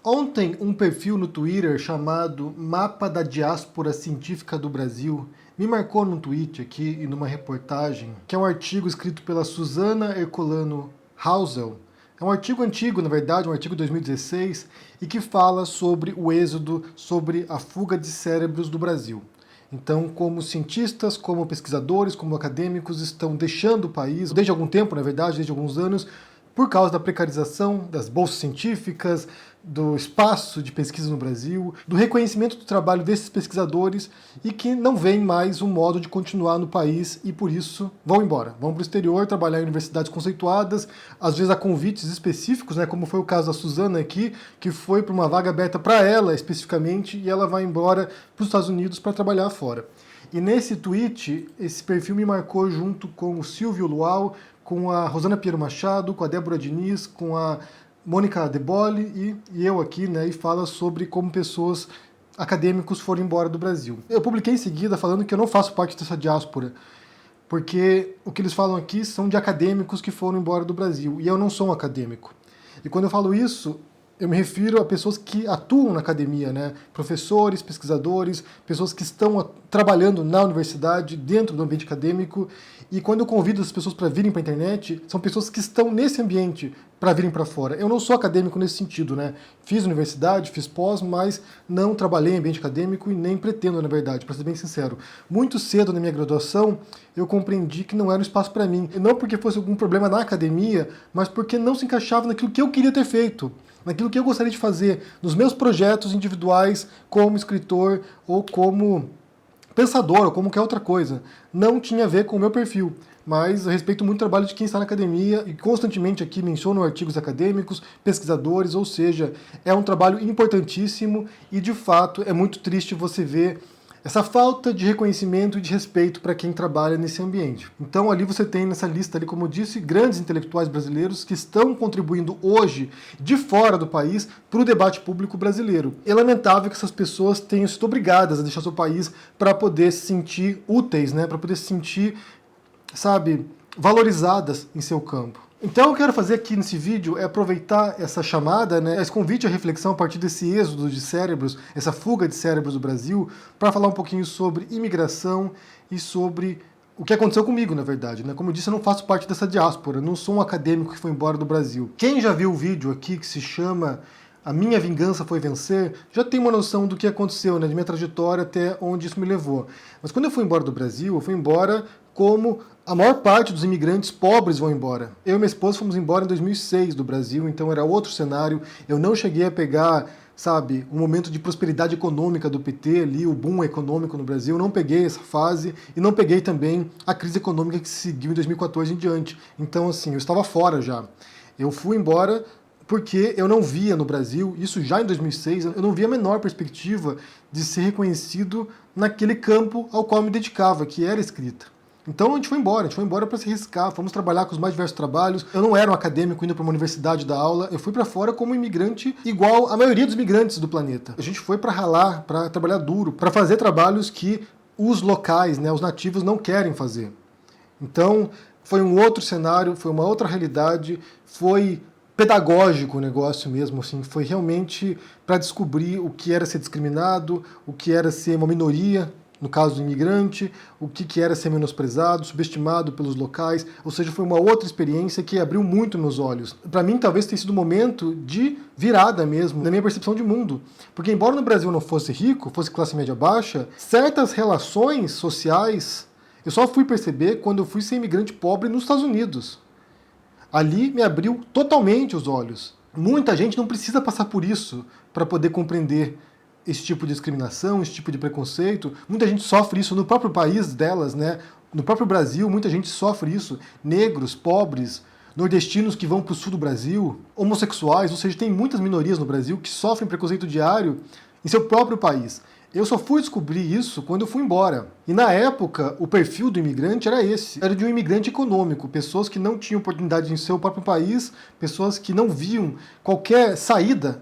Ontem, um perfil no Twitter chamado Mapa da Diáspora Científica do Brasil me marcou num tweet aqui e numa reportagem, que é um artigo escrito pela Suzana Herculano Hausel. É um artigo antigo, na verdade, um artigo de 2016, e que fala sobre o êxodo, sobre a fuga de cérebros do Brasil. Então, como cientistas, como pesquisadores, como acadêmicos estão deixando o país, desde algum tempo, na verdade, desde alguns anos, por causa da precarização das bolsas científicas, do espaço de pesquisa no Brasil, do reconhecimento do trabalho desses pesquisadores e que não veem mais um modo de continuar no país e por isso vão embora. Vão para o exterior trabalhar em universidades conceituadas, às vezes a convites específicos, né, como foi o caso da Suzana aqui, que foi para uma vaga aberta para ela especificamente e ela vai embora para os Estados Unidos para trabalhar fora. E nesse tweet, esse perfil me marcou junto com o Silvio Luau, com a Rosana Pinheiro Machado, com a Débora Diniz, com a Mônica Deboli e eu aqui, né, e fala sobre como pessoas acadêmicos foram embora do Brasil. Eu publiquei em seguida falando que eu não faço parte dessa diáspora, porque o que eles falam aqui são de acadêmicos que foram embora do Brasil, e eu não sou um acadêmico. E quando eu falo isso, eu me refiro a pessoas que atuam na academia, né? Professores, pesquisadores, pessoas que estão trabalhando na universidade, dentro do ambiente acadêmico. E quando eu convido as pessoas para virem para a internet, são pessoas que estão nesse ambiente para virem para fora. Eu não sou acadêmico nesse sentido, né? Fiz universidade, fiz pós, mas não trabalhei em ambiente acadêmico e nem pretendo, na verdade, para ser bem sincero. Muito cedo na minha graduação, eu compreendi que não era um espaço para mim. E não porque fosse algum problema na academia, mas porque não se encaixava naquilo que eu queria ter feito, naquilo que eu gostaria de fazer, nos meus projetos individuais, como escritor ou como pensador, ou como qualquer outra coisa. Não tinha a ver com o meu perfil, mas eu respeito muito o trabalho de quem está na academia e constantemente aqui menciono artigos acadêmicos, pesquisadores, ou seja, é um trabalho importantíssimo e de fato é muito triste você ver essa falta de reconhecimento e de respeito para quem trabalha nesse ambiente. Então ali você tem nessa lista, ali, como eu disse, grandes intelectuais brasileiros que estão contribuindo hoje de fora do país para o debate público brasileiro. É lamentável que essas pessoas tenham sido obrigadas a deixar seu país para poder se sentir úteis, né? Para poder se sentir, sabe, valorizadas em seu campo. Então eu quero fazer aqui nesse vídeo é aproveitar essa chamada, né, esse convite à reflexão a partir desse êxodo de cérebros, essa fuga de cérebros do Brasil, para falar um pouquinho sobre imigração e sobre o que aconteceu comigo, na verdade. Né? Como eu disse, eu não faço parte dessa diáspora, não sou um acadêmico que foi embora do Brasil. Quem já viu o vídeo aqui que se chama A Minha Vingança Foi Vencer, já tem uma noção do que aconteceu, né, de minha trajetória até onde isso me levou. Mas quando eu fui embora do Brasil, eu fui embora como a maior parte dos imigrantes pobres vão embora. Eu e minha esposa fomos embora em 2006 do Brasil, então era outro cenário. Eu não cheguei a pegar, sabe, o momento de prosperidade econômica do PT ali, o boom econômico no Brasil. Eu não peguei essa fase e não peguei também a crise econômica que seguiu em 2014 em diante. Então, assim, eu estava fora já. Eu fui embora porque eu não via no Brasil, isso já em 2006, eu não via a menor perspectiva de ser reconhecido naquele campo ao qual eu me dedicava, que era escrita. Então a gente foi embora para se arriscar, fomos trabalhar com os mais diversos trabalhos. Eu não era um acadêmico indo para uma universidade dar aula, eu fui para fora como imigrante igual a maioria dos imigrantes do planeta. A gente foi para ralar, para trabalhar duro, para fazer trabalhos que os locais, né, os nativos não querem fazer. Então foi um outro cenário, foi uma outra realidade, foi pedagógico o negócio mesmo, assim, foi realmente para descobrir o que era ser discriminado, o que era ser uma minoria, no caso do imigrante, o que era ser menosprezado, subestimado pelos locais, ou seja, foi uma outra experiência que abriu muito meus olhos. Para mim, talvez tenha sido um momento de virada mesmo, na minha percepção de mundo. Porque embora no Brasil não fosse rico, fosse classe média baixa, certas relações sociais eu só fui perceber quando eu fui ser imigrante pobre nos Estados Unidos. Ali me abriu totalmente os olhos. Muita gente não precisa passar por isso para poder compreender esse tipo de discriminação, esse tipo de preconceito. Muita gente sofre isso no próprio país delas, né? No próprio Brasil, muita gente sofre isso. Negros, pobres, nordestinos que vão para o sul do Brasil, homossexuais, ou seja, tem muitas minorias no Brasil que sofrem preconceito diário em seu próprio país. Eu só fui descobrir isso quando eu fui embora. E na época, o perfil do imigrante era esse. Era de um imigrante econômico, pessoas que não tinham oportunidade em seu próprio país, pessoas que não viam qualquer saída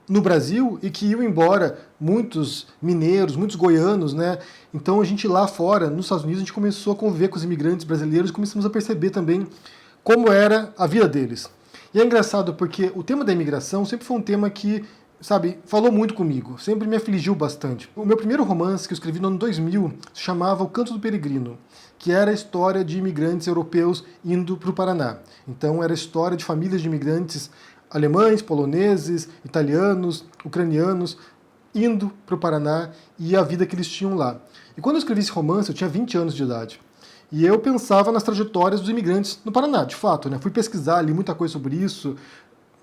no Brasil e que iam embora, muitos mineiros, muitos goianos, né? Então a gente lá fora, nos Estados Unidos, a gente começou a conviver com os imigrantes brasileiros e começamos a perceber também como era a vida deles. E é engraçado porque o tema da imigração sempre foi um tema que sabe, falou muito comigo, sempre me afligiu bastante. O meu primeiro romance, que eu escrevi no ano 2000, se chamava O Canto do Peregrino, que era a história de imigrantes europeus indo para o Paraná. Então era a história de famílias de imigrantes alemães, poloneses, italianos, ucranianos, indo para o Paraná e a vida que eles tinham lá. E quando eu escrevi esse romance, eu tinha 20 anos de idade. E eu pensava nas trajetórias dos imigrantes no Paraná, de fato, né? Fui pesquisar, li muita coisa sobre isso.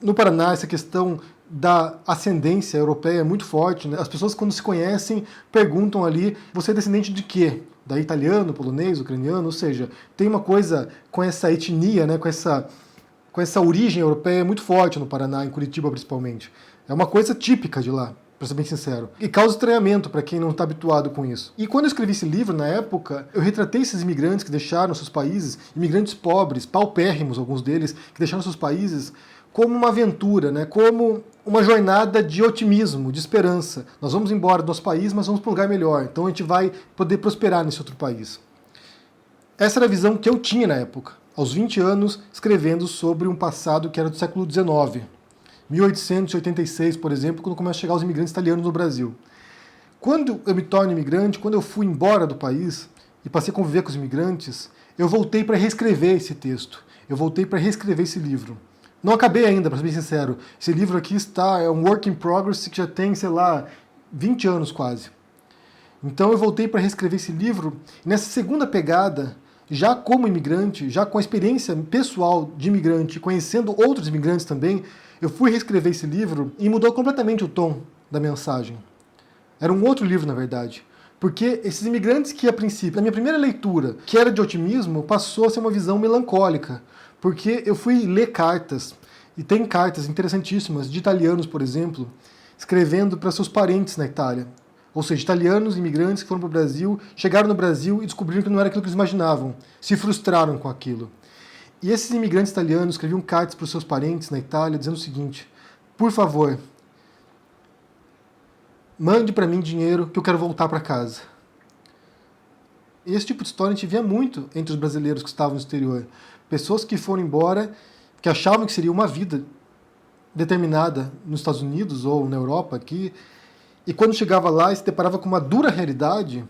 No Paraná, essa questão da ascendência europeia é muito forte, né? As pessoas, quando se conhecem, perguntam ali, você é descendente de quê? Da italiano, polonês, ucraniano? Ou seja, tem uma coisa com essa etnia, né? com essa origem europeia muito forte no Paraná, em Curitiba principalmente. É uma coisa típica de lá, para ser bem sincero. E causa estranhamento para quem não está habituado com isso. E quando eu escrevi esse livro, na época, eu retratei esses imigrantes que deixaram seus países, imigrantes pobres, paupérrimos, alguns deles, que deixaram seus países, como uma aventura, né? Como uma jornada de otimismo, de esperança. Nós vamos embora do nosso país, mas vamos para um lugar melhor. Então a gente vai poder prosperar nesse outro país. Essa era a visão que eu tinha na época, aos 20 anos, escrevendo sobre um passado que era do século XIX. 1886, por exemplo, quando começam a chegar os imigrantes italianos no Brasil. Quando eu me torno imigrante, quando eu fui embora do país e passei a conviver com os imigrantes, eu voltei para reescrever esse texto. Eu voltei para reescrever esse livro. Não acabei ainda, para ser bem sincero. Esse livro aqui é um work in progress que já tem, sei lá, 20 anos quase. Então eu voltei para reescrever esse livro. E nessa segunda pegada, já como imigrante, já com a experiência pessoal de imigrante, conhecendo outros imigrantes também, eu fui reescrever esse livro e mudou completamente o tom da mensagem. Era um outro livro, na verdade. Porque esses imigrantes que, a princípio, na minha primeira leitura, que era de otimismo, passou a ser uma visão melancólica. Porque eu fui ler cartas, e tem cartas interessantíssimas de italianos, por exemplo, escrevendo para seus parentes na Itália. Ou seja, italianos, imigrantes que foram para o Brasil, chegaram no Brasil e descobriram que não era aquilo que eles imaginavam, se frustraram com aquilo. E esses imigrantes italianos escreviam cartas para os seus parentes na Itália, dizendo o seguinte: por favor, mande para mim dinheiro que eu quero voltar para casa. E esse tipo de história a gente via muito entre os brasileiros que estavam no exterior. Pessoas que foram embora, que achavam que seria uma vida determinada nos Estados Unidos ou na Europa aqui, e quando chegava lá e se deparava com uma dura realidade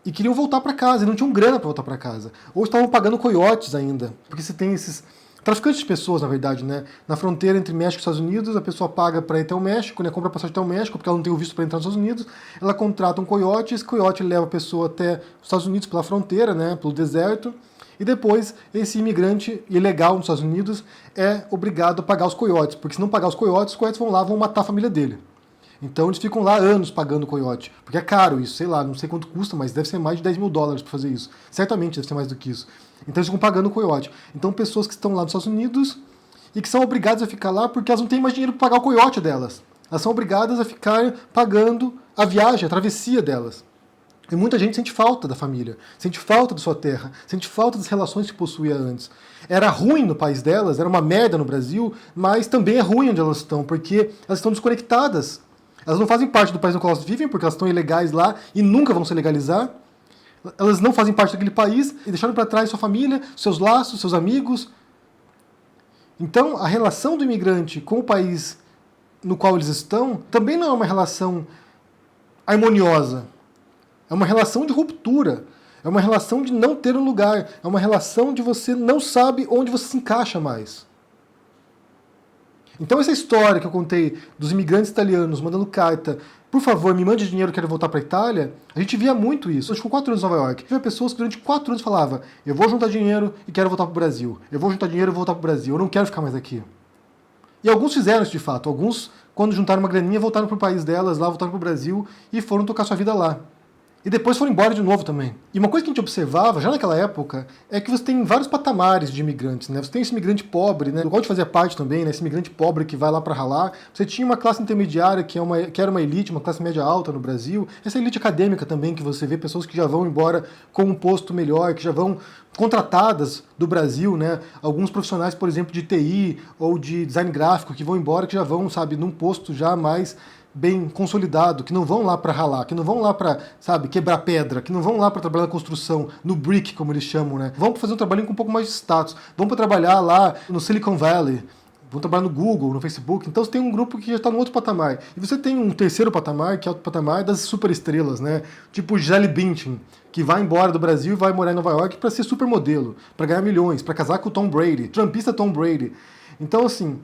e queriam voltar para casa, e não tinham grana para voltar para casa. Ou estavam pagando coiotes ainda, porque você tem esses traficantes de pessoas, na verdade, né? Na fronteira entre México e Estados Unidos, a pessoa paga para ir até o México, né? Compra passagem até o México, porque ela não tem o visto para entrar nos Estados Unidos, ela contrata um coiote, esse coiote leva a pessoa até os Estados Unidos pela fronteira, né? Pelo deserto, e depois esse imigrante ilegal nos Estados Unidos é obrigado a pagar os coiotes, porque se não pagar os coiotes vão lá, vão matar a família dele. Então eles ficam lá anos pagando coiote, porque é caro isso, sei lá, não sei quanto custa, mas deve ser mais de 10 mil dólares para fazer isso. Certamente deve ser mais do que isso. Então eles ficam pagando coiote. Então pessoas que estão lá nos Estados Unidos e que são obrigadas a ficar lá porque elas não têm mais dinheiro para pagar o coiote delas. Elas são obrigadas a ficar pagando a viagem, a travessia delas. E muita gente sente falta da família, sente falta da sua terra, sente falta das relações que possuía antes. Era ruim no país delas, era uma merda no Brasil, mas também é ruim onde elas estão, porque elas estão desconectadas. Elas não fazem parte do país no qual elas vivem, porque elas estão ilegais lá e nunca vão se legalizar. Elas não fazem parte daquele país e deixaram para trás sua família, seus laços, seus amigos. Então, a relação do imigrante com o país no qual eles estão também não é uma relação harmoniosa. É uma relação de ruptura. É uma relação de não ter um lugar. É uma relação de você não sabe onde você se encaixa mais. Então essa história que eu contei dos imigrantes italianos mandando carta, por favor, me mande dinheiro, eu quero voltar para a Itália, a gente via muito isso. Eu ficou 4 anos em Nova York. Havia pessoas que durante 4 anos falavam: eu vou juntar dinheiro e quero voltar para o Brasil. Eu vou juntar dinheiro e vou voltar para o Brasil. Eu não quero ficar mais aqui. E alguns fizeram isso de fato. Alguns, quando juntaram uma graninha, voltaram para o país delas, lá voltaram para o Brasil e foram tocar sua vida lá. E depois foram embora de novo também. E uma coisa que a gente observava, já naquela época, é que você tem vários patamares de imigrantes, né? Você tem esse imigrante pobre, né? Igual de fazer parte também, né? Esse imigrante pobre que vai lá para ralar. Você tinha uma classe intermediária que era uma elite, uma classe média alta no Brasil. Essa elite acadêmica também, que você vê pessoas que já vão embora com um posto melhor, que já vão contratadas do Brasil, né? Alguns profissionais, por exemplo, de TI ou de design gráfico que vão embora, que já vão, sabe, num posto já mais bem consolidado, que não vão lá para ralar, que não vão lá para, sabe, quebrar pedra, que não vão lá para trabalhar na construção, no brick, como eles chamam, né? Vão fazer um trabalhinho com um pouco mais de status. Vão para trabalhar lá no Silicon Valley, vão trabalhar no Google, no Facebook. Então você tem um grupo que já está no outro patamar. E você tem um terceiro patamar, que é o patamar das superestrelas, né? Tipo Gisele Bündchen, que vai embora do Brasil e vai morar em Nova York para ser supermodelo, para ganhar milhões, para casar com o Tom Brady, trumpista Tom Brady. Então, assim,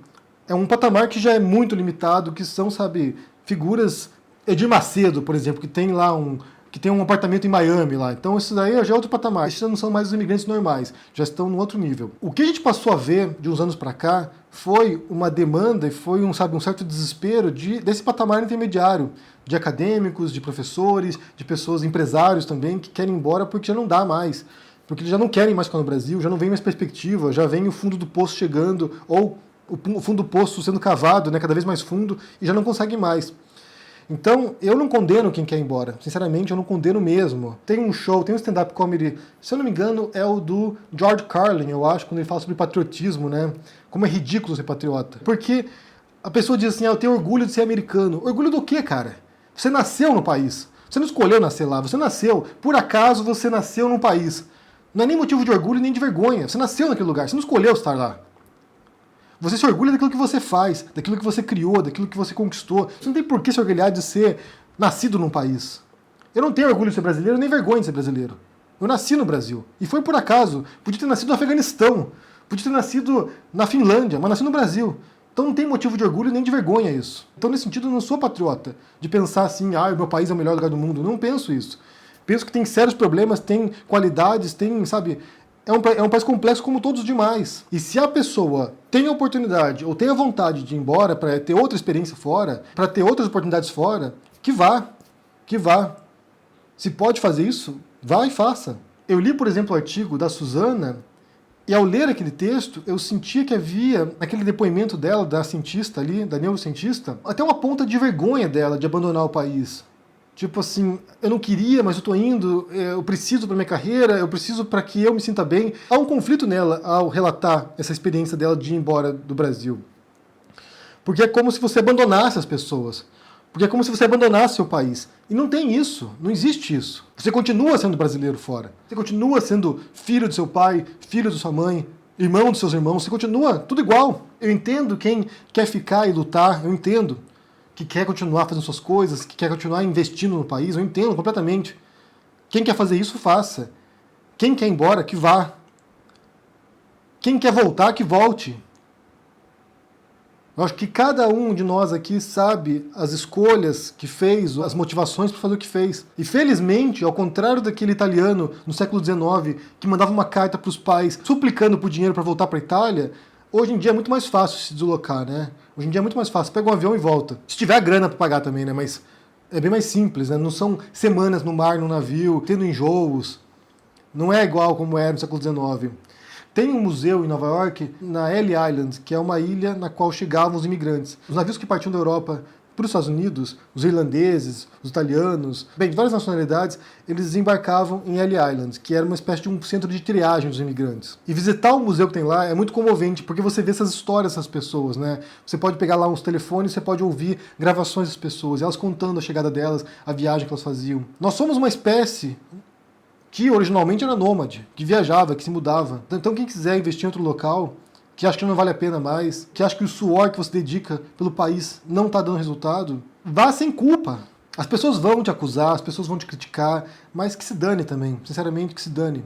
é um patamar que já é muito limitado, que são, sabe, figuras... Edir Macedo, por exemplo, que tem um apartamento em Miami lá. Então isso daí já é outro patamar. Esses já não são mais os imigrantes normais, já estão no outro nível. O que a gente passou a ver de uns anos para cá foi uma demanda e foi um certo desespero desse patamar intermediário, de acadêmicos, de professores, de pessoas, empresários também, que querem ir embora porque já não dá mais. Porque eles já não querem mais ficar no Brasil, já não vem mais perspectiva, já vem o fundo do poço chegando, ou o fundo do poço sendo cavado, né, cada vez mais fundo, e já não consegue mais. Então, eu não condeno quem quer ir embora. Sinceramente, eu não condeno mesmo. Tem um stand-up comedy, se eu não me engano, é o do George Carlin, eu acho, quando ele fala sobre patriotismo, né? Como é ridículo ser patriota. Porque a pessoa diz assim, eu tenho orgulho de ser americano. Orgulho do quê, cara? Você nasceu no país. Você não escolheu nascer lá. Você nasceu. Por acaso você nasceu num país. Não é nem motivo de orgulho nem de vergonha. Você nasceu naquele lugar. Você não escolheu estar lá. Você se orgulha daquilo que você faz, daquilo que você criou, daquilo que você conquistou. Você não tem por que se orgulhar de ser nascido num país. Eu não tenho orgulho de ser brasileiro, nem vergonha de ser brasileiro. Eu nasci no Brasil. E foi por acaso. Podia ter nascido no Afeganistão. Podia ter nascido na Finlândia, mas nasci no Brasil. Então não tem motivo de orgulho nem de vergonha isso. Então nesse sentido eu não sou patriota. De pensar assim, o meu país é o melhor lugar do mundo. Não penso isso. Penso que tem sérios problemas, tem qualidades, tem, sabe... É um país complexo como todos os demais. E se a pessoa tem a oportunidade ou tem a vontade de ir embora para ter outra experiência fora, para ter outras oportunidades fora, que vá. Que vá. Se pode fazer isso, vá e faça. Eu li, por exemplo, o artigo da Suzana e ao ler aquele texto, eu sentia que havia, naquele depoimento dela, da cientista ali, da neurocientista, até uma ponta de vergonha dela de abandonar o país. Tipo assim, eu não queria, mas eu tô indo, eu preciso para minha carreira, eu preciso para que eu me sinta bem. Há um conflito nela ao relatar essa experiência dela de ir embora do Brasil. Porque é como se você abandonasse as pessoas. Porque é como se você abandonasse seu país. E não tem isso, não existe isso. Você continua sendo brasileiro fora. Você continua sendo filho do seu pai, filho da sua mãe, irmão dos seus irmãos. Você continua tudo igual. Eu entendo quem quer ficar e lutar, eu entendo. Que quer continuar fazendo suas coisas, que quer continuar investindo no país, eu entendo completamente. Quem quer fazer isso, faça. Quem quer ir embora, que vá. Quem quer voltar, que volte. Eu acho que cada um de nós aqui sabe as escolhas que fez, as motivações para fazer o que fez. E felizmente, ao contrário daquele italiano no século XIX, que mandava uma carta para os pais suplicando por dinheiro para voltar para a Itália, hoje em dia é muito mais fácil se deslocar, né? Hoje em dia é muito mais fácil. Pega um avião e volta. Se tiver a grana para pagar também, né? Mas é bem mais simples, né? Não são semanas no mar, no navio, tendo enjoos. Não é igual como era no século XIX. Tem um museu em Nova York, na Ellis Island, que é uma ilha na qual chegavam os imigrantes. Os navios que partiam da Europa para os Estados Unidos, os irlandeses, os italianos, bem, de várias nacionalidades, eles desembarcavam em Ellis Island, que era uma espécie de um centro de triagem dos imigrantes. E visitar o museu que tem lá é muito comovente, porque você vê essas histórias dessas pessoas, né? Você pode pegar lá uns telefones, você pode ouvir gravações das pessoas, elas contando a chegada delas, a viagem que elas faziam. Nós somos uma espécie que originalmente era nômade, que viajava, que se mudava. Então quem quiser investir em outro local, que acha que não vale a pena mais, que acha que o suor que você dedica pelo país não está dando resultado, vá sem culpa. As pessoas vão te acusar, as pessoas vão te criticar, mas que se dane também, sinceramente que se dane.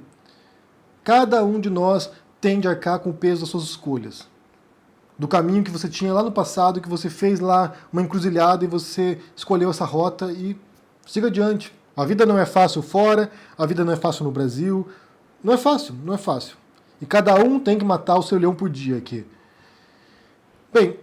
Cada um de nós tem de arcar com o peso das suas escolhas. Do caminho que você tinha lá no passado, que você fez lá uma encruzilhada e você escolheu essa rota e siga adiante. A vida não é fácil fora, a vida não é fácil no Brasil. Não é fácil, não é fácil. E cada um tem que matar o seu leão por dia aqui. Bem,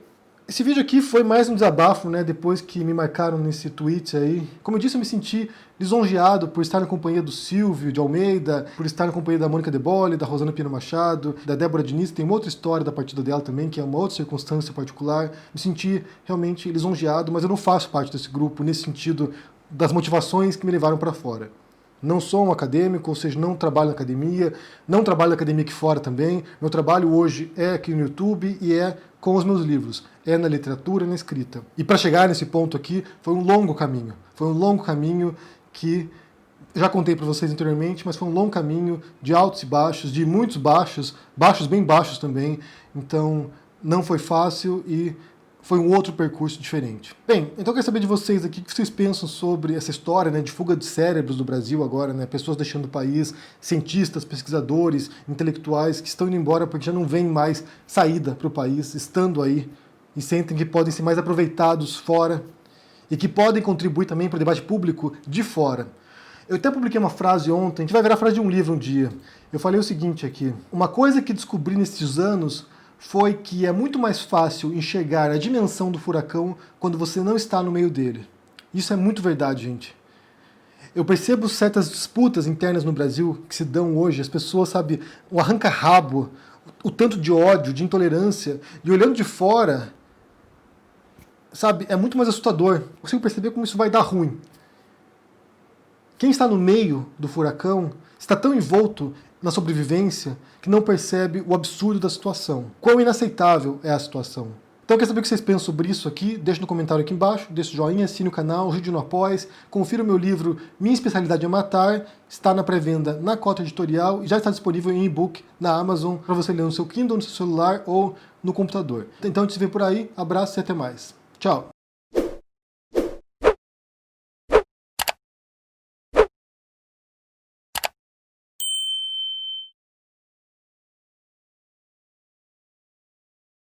esse vídeo aqui foi mais um desabafo, né, depois que me marcaram nesse tweet aí. Como eu disse, eu me senti lisonjeado por estar na companhia do Silvio de Almeida, por estar na companhia da Mônica De Bolle, da Rosana Pino Machado, da Débora Diniz, tem uma outra história da partida dela também, que é uma outra circunstância particular. Me senti realmente lisonjeado, mas eu não faço parte desse grupo nesse sentido das motivações que me levaram para fora. Não sou um acadêmico, ou seja, não trabalho na academia, não trabalho na academia aqui fora também. Meu trabalho hoje é aqui no YouTube e é com os meus livros, é na literatura e na escrita. E para chegar nesse ponto aqui, foi um longo caminho. Foi um longo caminho que já contei para vocês anteriormente, mas foi um longo caminho de altos e baixos, de muitos baixos, baixos bem baixos também. Então, não foi fácil e foi um outro percurso diferente. Bem, então eu quero saber de vocês aqui o que vocês pensam sobre essa história, né, de fuga de cérebros do Brasil agora, né, pessoas deixando o país, cientistas, pesquisadores, intelectuais que estão indo embora porque já não vem mais saída para o país, estando aí e sentem que podem ser mais aproveitados fora e que podem contribuir também para o debate público de fora. Eu até publiquei uma frase ontem, que vai virar a frase de um livro um dia. Eu falei o seguinte aqui: uma coisa que descobri nesses anos foi que é muito mais fácil enxergar a dimensão do furacão quando você não está no meio dele. Isso é muito verdade, gente. Eu percebo certas disputas internas no Brasil que se dão hoje, as pessoas, sabe, o arranca-rabo, o tanto de ódio, de intolerância, e olhando de fora, sabe, é muito mais assustador. Eu consigo perceber como isso vai dar ruim. Quem está no meio do furacão está tão envolto na sobrevivência que não percebe o absurdo da situação. Quão inaceitável é a situação. Então eu quero saber o que vocês pensam sobre isso aqui. Deixa no comentário aqui embaixo, deixa o joinha, assine o canal, ajude no Apoia-se, confira o meu livro Minha Especialidade é Matar, está na pré-venda na Cota Editorial e já está disponível em e-book na Amazon para você ler no seu Kindle, no seu celular ou no computador. Então a gente se vê por aí, abraço e até mais. Tchau!